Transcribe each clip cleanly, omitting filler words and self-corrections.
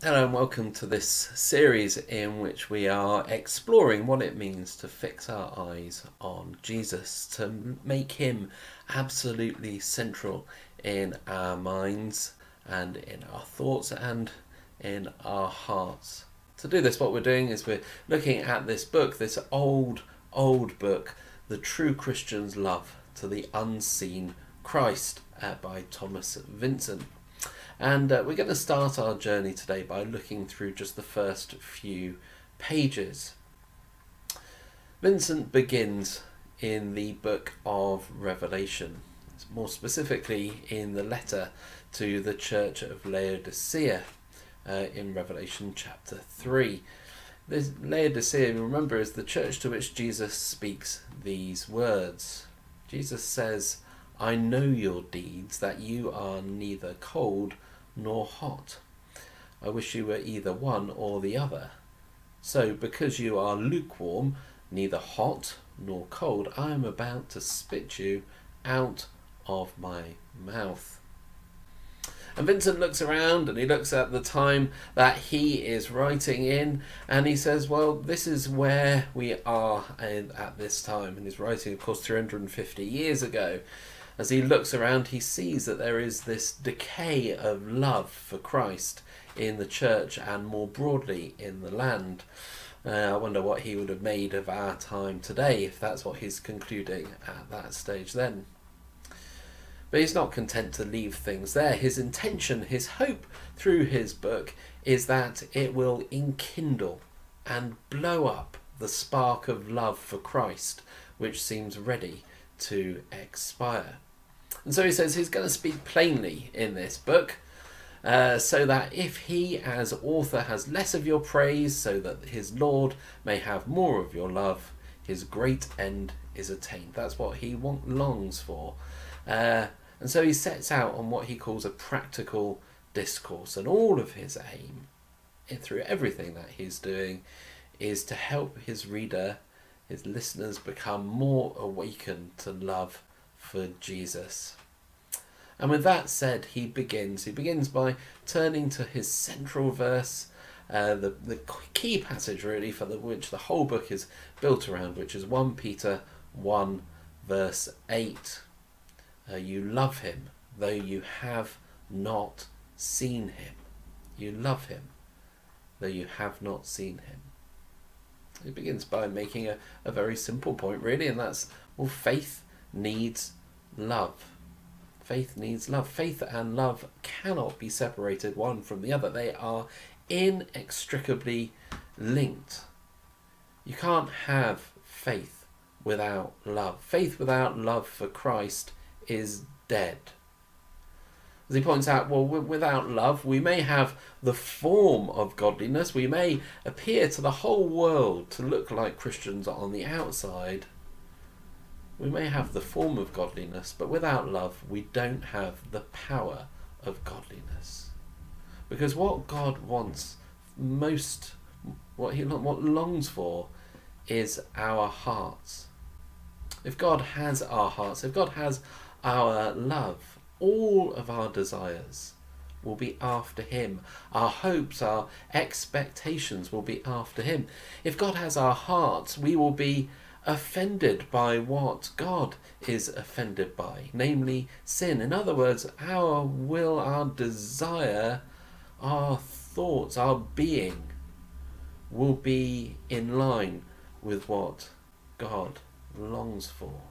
Hello and welcome to this series in which we are exploring what it means to fix our eyes on Jesus, to make him absolutely central in our minds and in our thoughts and in our hearts. To do this, what we're doing is we're looking at this book, this old book, The True Christian's Love to the Unseen Christ by Thomas Vincent. And we're going to start our journey today by looking through just the first few pages. Vincent begins in the book of Revelation, more specifically in the letter to the church of Laodicea in Revelation chapter 3. This Laodicea, remember, is the church to which Jesus speaks these words. Jesus says, "I know your deeds, that you are neither cold nor hot. I wish you were either one or the other. So, because you are lukewarm, neither hot nor cold, I am about to spit you out of my mouth." And Vincent looks around and he looks at the time that he is writing in, and he says, well, this is where we are at this time. And he's writing, of course, 350 years ago. As he looks around, he sees that there is this decay of love for Christ in the church and more broadly in the land. I wonder what he would have made of our time today if that's what he's concluding at that stage then. But he's not content to leave things there. His intention, his hope through his book is that it will enkindle and blow up the spark of love for Christ, which seems ready to expire. And so he says he's going to speak plainly in this book, so that if he as author has less of your praise, so that his Lord may have more of your love, his great end is attained. That's what he longs for. And so he sets out on what he calls a practical discourse, and all of his aim through everything that he's doing is to help his reader, his listeners, become more awakened to love for Jesus. And with that said, he begins by turning to his central verse, the key passage really for which the whole book is built around, which is 1 Peter 1 verse 8. You love him, though you have not seen him. You love him, though you have not seen him. He begins by making a very simple point, really, and that's, well, faith needs love. Faith needs love. Faith and love cannot be separated one from the other. They are inextricably linked. You can't have faith without love. Faith without love for Christ is dead. As he points out, well, without love, we may have the form of godliness. We may appear to the whole world to look like Christians on the outside. We may have the form of godliness, but without love, we don't have the power of godliness. Because what God wants most, what longs for, is our hearts. If God has our hearts, if God has our love, all of our desires will be after him. Our hopes, our expectations will be after him. If God has our hearts, we will be offended by what God is offended by, namely sin. In other words, our will, our desire, our thoughts, our being will be in line with what God longs for.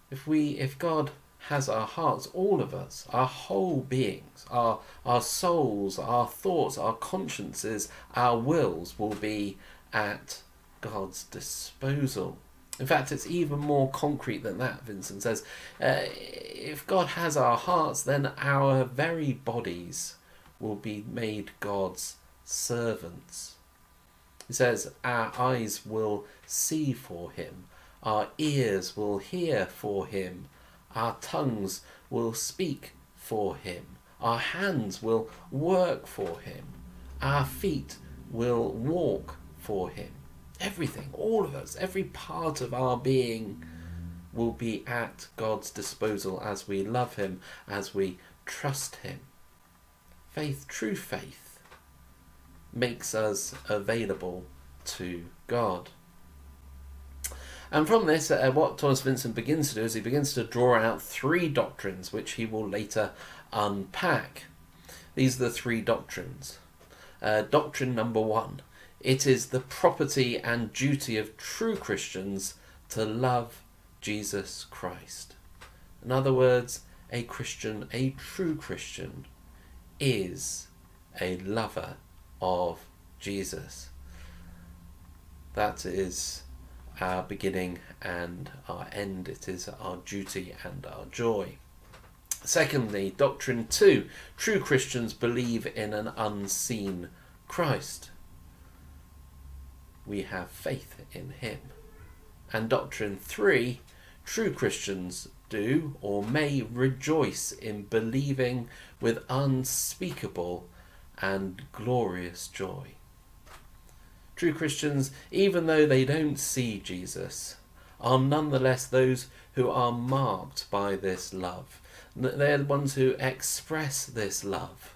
If God has our hearts, all of us, our whole beings, our souls, our thoughts, our consciences, our wills will be at God's disposal. In fact, it's even more concrete than that. Vincent says, if God has our hearts, then our very bodies will be made God's servants. He says, our eyes will see for him, our ears will hear for him, our tongues will speak for him, our hands will work for him, our feet will walk for him. Everything, all of us, every part of our being will be at God's disposal as we love him, as we trust him. Faith, true faith, makes us available to God. And from this, what Thomas Vincent begins to do is he begins to draw out three doctrines which he will later unpack. These are the three doctrines. Doctrine number one: it is the property and duty of true Christians to love Jesus Christ. In other words, a Christian, a true Christian, is a lover of Jesus. That is our beginning and our end. It is our duty and our joy. Secondly, doctrine 2, true Christians believe in an unseen Christ. We have faith in him. And doctrine 3, true Christians do or may rejoice in believing with unspeakable and glorious joy. True Christians, even though they don't see Jesus, are nonetheless those who are marked by this love. They're the ones who express this love,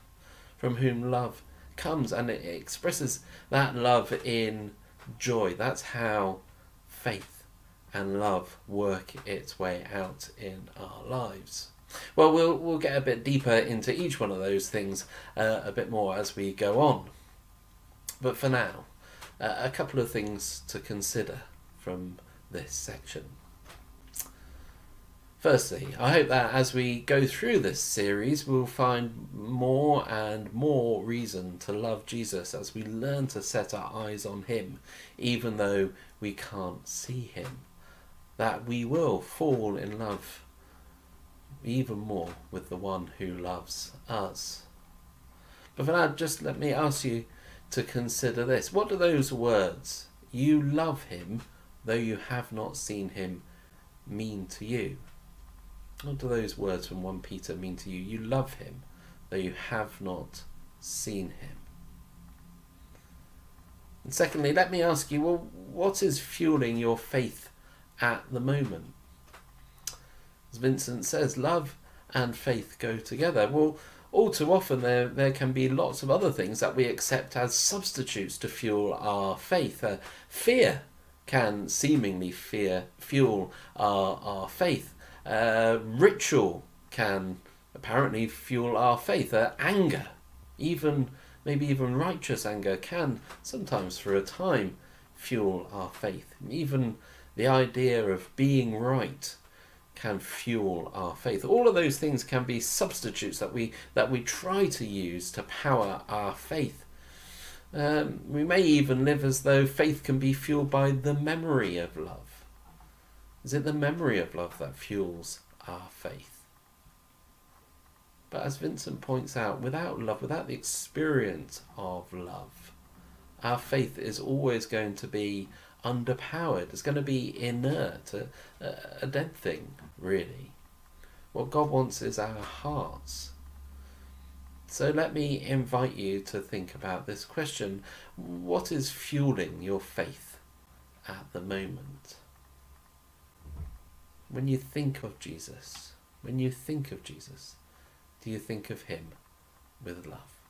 from whom love comes, and it expresses that love in joy. That's how faith and love work its way out in our lives. Well, we'll get a bit deeper into each one of those things a bit more as we go on. But for now, a couple of things to consider from this section. Firstly, I hope that as we go through this series, we'll find more and more reason to love Jesus as we learn to set our eyes on him, even though we can't see him. That we will fall in love even more with the one who loves us. But for now, just let me ask you to consider this. What do those words, "you love him though you have not seen him," mean to you? What do those words from 1 Peter mean to you? You love him though you have not seen him. And secondly, let me ask you, well, what is fueling your faith at the moment? As Vincent says, love and faith go together. Well, all too often there can be lots of other things that we accept as substitutes to fuel our faith. Fear can seemingly fuel our faith. Ritual can apparently fuel our faith. Anger, maybe even righteous anger, can sometimes for a time fuel our faith. Even the idea of being right can fuel our faith. All of those things can be substitutes that we try to use to power our faith. We may even live as though faith can be fueled by the memory of love. Is it the memory of love that fuels our faith? But as Vincent points out, without love, without the experience of love, our faith is always going to be underpowered. It's going to be inert, a dead thing, really. What God wants is our hearts. So let me invite you to think about this question. What is fueling your faith at the moment? When you think of Jesus, do you think of him with love?